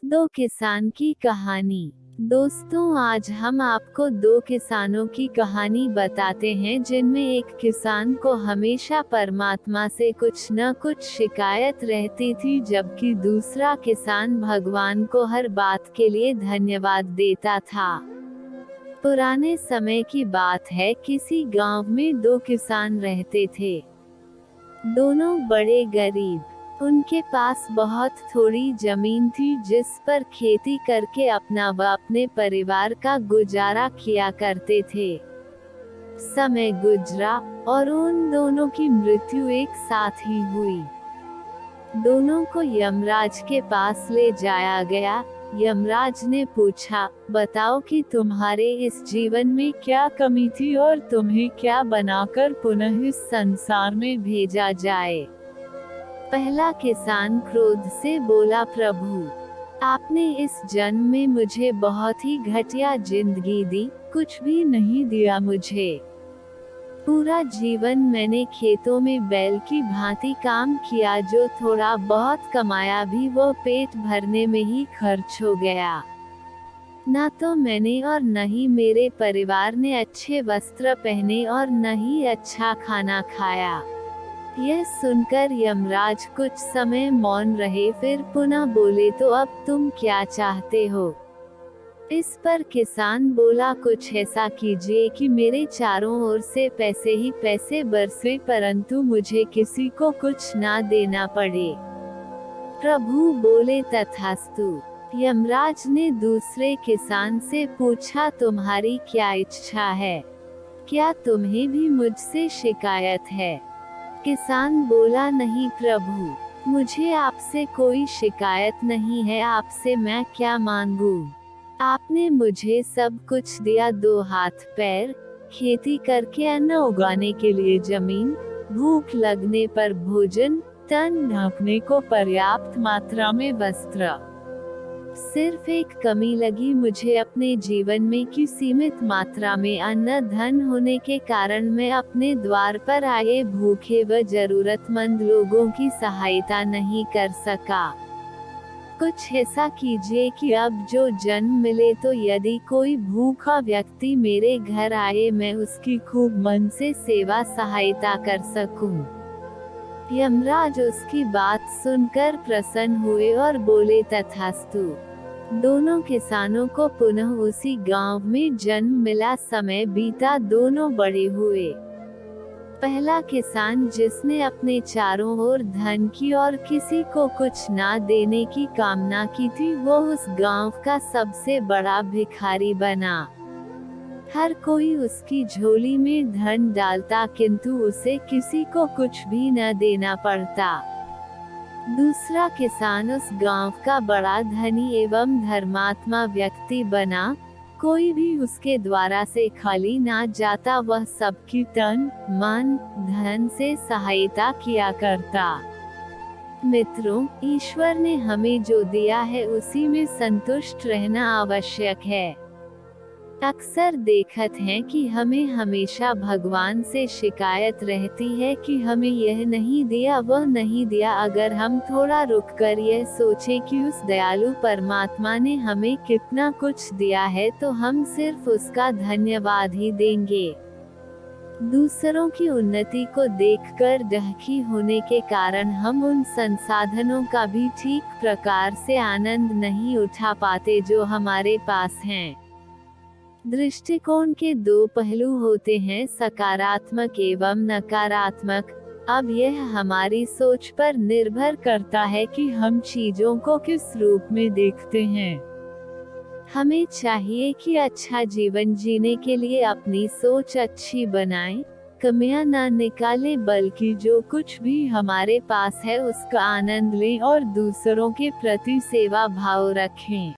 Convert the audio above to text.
दो किसान की कहानी। दोस्तों, आज हम आपको दो किसानों की कहानी बताते हैं जिनमें एक किसान को हमेशा परमात्मा से कुछ न कुछ शिकायत रहती थी, जबकि दूसरा किसान भगवान को हर बात के लिए धन्यवाद देता था। पुराने समय की बात है, किसी गांव में दो किसान रहते थे। दोनों बड़े गरीब। उनके पास बहुत थोड़ी जमीन थी जिस पर खेती करके अपना व अपने परिवार का गुजारा किया करते थे। समय गुजरा और उन दोनों की मृत्यु एक साथ ही हुई। दोनों को यमराज के पास ले जाया गया। यमराज ने पूछा, बताओ कि तुम्हारे इस जीवन में क्या कमी थी और तुम्हें क्या बनाकर पुनः इस संसार में भेजा जाए। पहला किसान क्रोध से बोला, प्रभु, आपने इस जन्म में मुझे बहुत ही घटिया जिंदगी दी, कुछ भी नहीं दिया मुझे। पूरा जीवन मैंने खेतों में बैल की भांति काम किया, जो थोड़ा बहुत कमाया भी वो पेट भरने में ही खर्च हो गया। ना तो मैंने और न ही मेरे परिवार ने अच्छे वस्त्र पहने और न ही अच्छा खाना खाया। यह सुनकर यमराज कुछ समय मौन रहे, फिर पुनः बोले, तो अब तुम क्या चाहते हो। इस पर किसान बोला, कुछ ऐसा कीजिए कि मेरे चारों ओर से पैसे ही पैसे बरसे, परंतु मुझे किसी को कुछ ना देना पड़े। प्रभु बोले, तथास्तु। यमराज ने दूसरे किसान से पूछा, तुम्हारी क्या इच्छा है? क्या तुम्हें भी मुझसे शिकायत है? किसान बोला, नहीं प्रभु, मुझे आपसे कोई शिकायत नहीं है, आपसे मैं क्या मांगूं? आपने मुझे सब कुछ दिया, दो हाथ पैर, खेती करके अन्न उगाने के लिए जमीन, भूख लगने पर भोजन, तन ढकने को पर्याप्त मात्रा में वस्त्र। सिर्फ एक कमी लगी मुझे अपने जीवन में कि सीमित मात्रा में अन्न धन होने के कारण मैं अपने द्वार पर आए भूखे व जरूरतमंद लोगों की सहायता नहीं कर सका। कुछ ऐसा कीजिए कि अब जो जन्म मिले तो यदि कोई भूखा व्यक्ति मेरे घर आए, मैं उसकी खूब मन से सेवा सहायता कर सकूं। यमराज उसकी बात सुनकर प्रसन्न हुए और बोले, तथास्तु। दोनों किसानों को पुनः उसी गांव में जन्म मिला। समय बीता, दोनों बड़े हुए। पहला किसान, जिसने अपने चारों ओर धन की और किसी को कुछ ना देने की कामना की थी, वो उस गांव का सबसे बड़ा भिखारी बना। हर कोई उसकी झोली में धन डालता, किंतु उसे किसी को कुछ भी न देना पड़ता। दूसरा किसान उस गांव का बड़ा धनी एवं धर्मात्मा व्यक्ति बना। कोई भी उसके द्वारा से खाली ना जाता, वह सबकी तन मन धन से सहायता किया करता। मित्रों, ईश्वर ने हमें जो दिया है उसी में संतुष्ट रहना आवश्यक है। अक्सर देखत हैं कि हमें हमेशा भगवान से शिकायत रहती है कि हमें यह नहीं दिया वह नहीं दिया। अगर हम थोड़ा रुककर यह सोचें कि उस दयालु परमात्मा ने हमें कितना कुछ दिया है, तो हम सिर्फ उसका धन्यवाद ही देंगे। दूसरों की उन्नति को देखकर डहकी होने के कारण हम उन संसाधनों का भी ठीक प्रकार से आनंद नहीं उठा पाते जो हमारे पास हैं। दृष्टिकोण के दो पहलू होते हैं, सकारात्मक एवं नकारात्मक। अब यह हमारी सोच पर निर्भर करता है कि हम चीजों को किस रूप में देखते हैं। हमें चाहिए कि अच्छा जीवन जीने के लिए अपनी सोच अच्छी बनाएं, कमियां ना निकालें, बल्कि जो कुछ भी हमारे पास है उसका आनंद लें और दूसरों के प्रति सेवा भाव रखें।